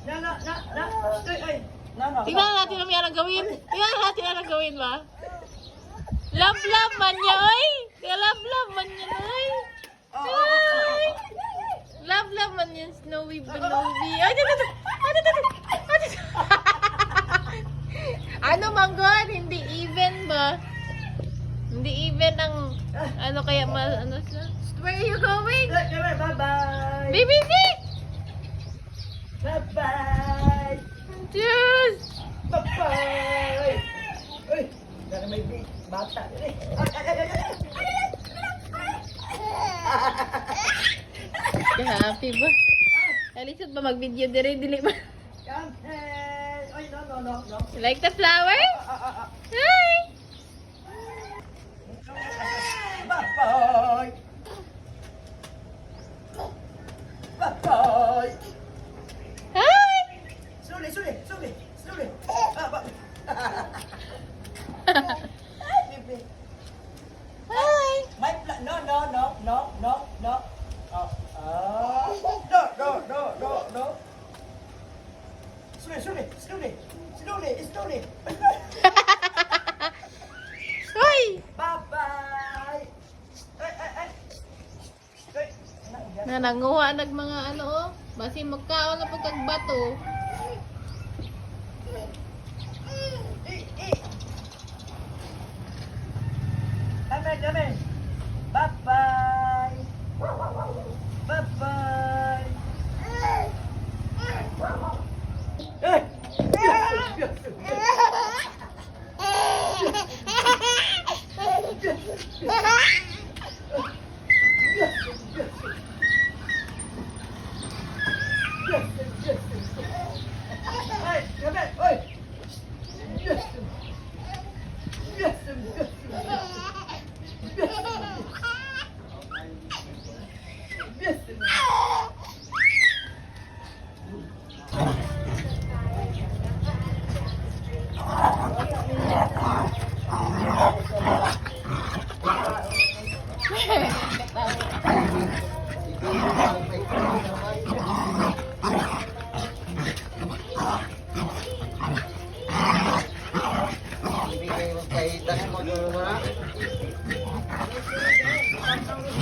Tingnan natin ang yan ang gawin. Tingnan natin ang gawin ba? Love man niya, oy! Love man niya, oy! Ay! Love man yan, Snowy Banowy. Ay, dito! Ano, Manggol? Hindi even ba? Hindi even ang, ano kaya, ano siya? Where are you going? Bye-bye! Baby, Bye-bye! Diyos! Bye-bye! Uy! Dari may bata. Happy ba? Alisod ba mag-video dire dili ba? Ay, no. Like the flower? Hi! Bye-bye! Bye-bye! Hi! Slowly! Hi! No. No. Slowly. Hoy! Bye-bye! Ay. Na nanguha nag mga ano oh. Basi magkaon na pagkagbato. Dami. Bye-bye! Bye-bye!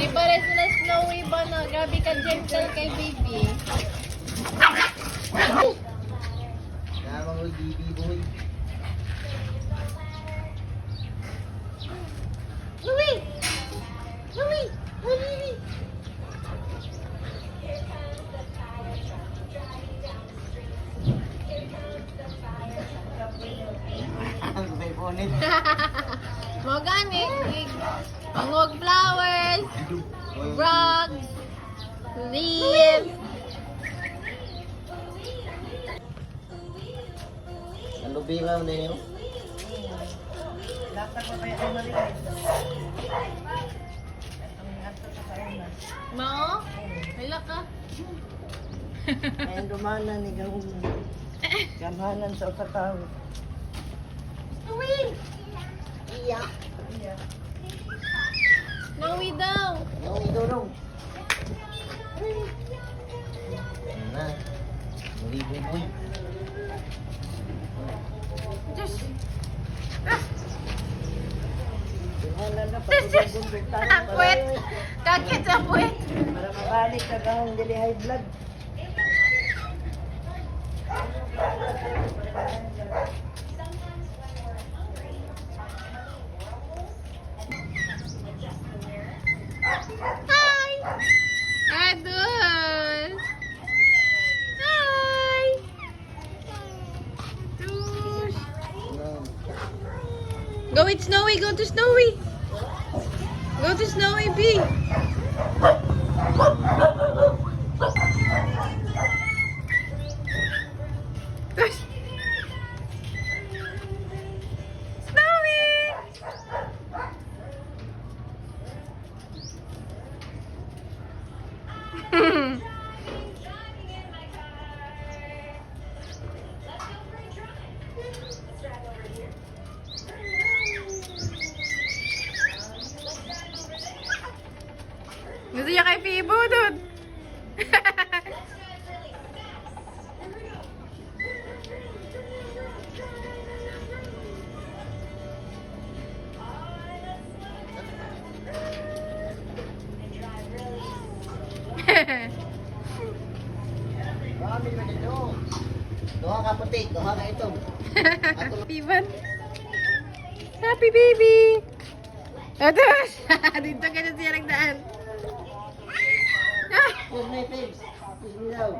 Di ba rin sila Snowy ba na grabe ka gentle kay baby? Louie! Mga ganit. Mangog flowers. Rocks. Leaves. Ano bingaw na yun? Latak pa kaya ay maligay. Mao? Hala ka. Ay, dumana ni gawin. Gamhanan sa ukataw. Snowy! Iya. Snowy daw. Ang idorong. Na. Buboy. Dumana na Ang puwet. Kakit sa puwet. Para mabalik ka kang dili high blood. Hi! Adol! Hi! Tush! Go with Snowy! Go to Snowy! Go to Snowy B! Tush! Snowy! Gusto niya kay Fibo, dude. kami na dito. Doha ka puti, doha ka ito. Ivan. Happy baby! Ito! Dito ka na siya nagdaan. Ah! Good night, babes. Ilaw.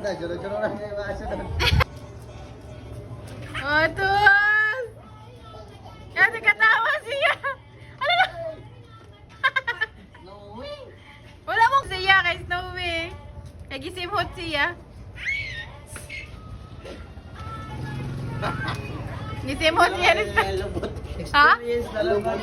Na, juro-juro lang na yung aso doon. Oh, ito! Yan, nagkatawa siya! Ano na? No way. Wala mong siya kay Snowy. Kaya gisimhot siya. Gisimhot siya. Lubot. Ha? Experience na naman.